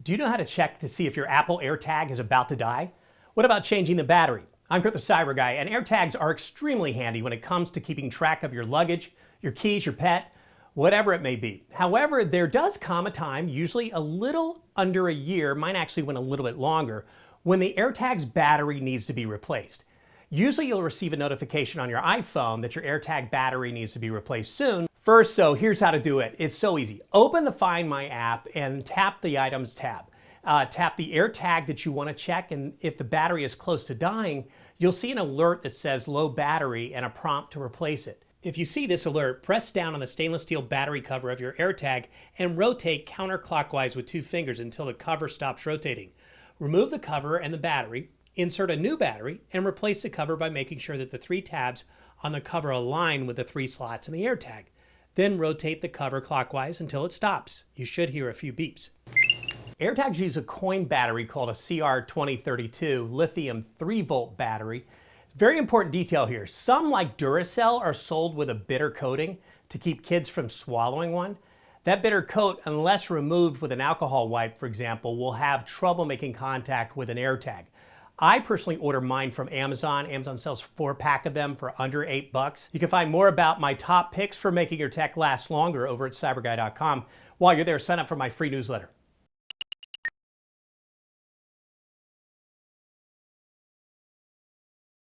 Do you know how to check to see if your Apple AirTag is about to die? What about changing the battery? I'm Kurt the CyberGuy, and AirTags are extremely handy when it comes to keeping track of your luggage, your keys, your pet, whatever it may be. However, there does come a time, usually a little under a year, mine actually went a little bit longer, when the AirTag's battery needs to be replaced. Usually you'll receive a notification on your iPhone that your AirTag battery needs to be replaced soon. First, here's how to do it. It's so easy. Open the Find My app and tap the Items tab. Tap the AirTag that you want to check, and if the battery is close to dying, you'll see an alert that says low battery and a prompt to replace it. If you see this alert, press down on the stainless steel battery cover of your AirTag and rotate counterclockwise with 2 fingers until the cover stops rotating. Remove the cover and the battery, insert a new battery, and replace the cover by making sure that the 3 tabs on the cover align with the 3 slots in the AirTag. Then rotate the cover clockwise until it stops. You should hear a few beeps. AirTags use a coin battery called a CR2032 lithium 3-volt battery. Very important detail here. Some, like Duracell, are sold with a bitter coating to keep kids from swallowing one. That bitter coat, unless removed with an alcohol wipe, for example, will have trouble making contact with an AirTag. I personally order mine from Amazon. Amazon sells 4-pack of them for under $8. You can find more about my top picks for making your tech last longer over at cyberguy.com. While you're there, sign up for my free newsletter.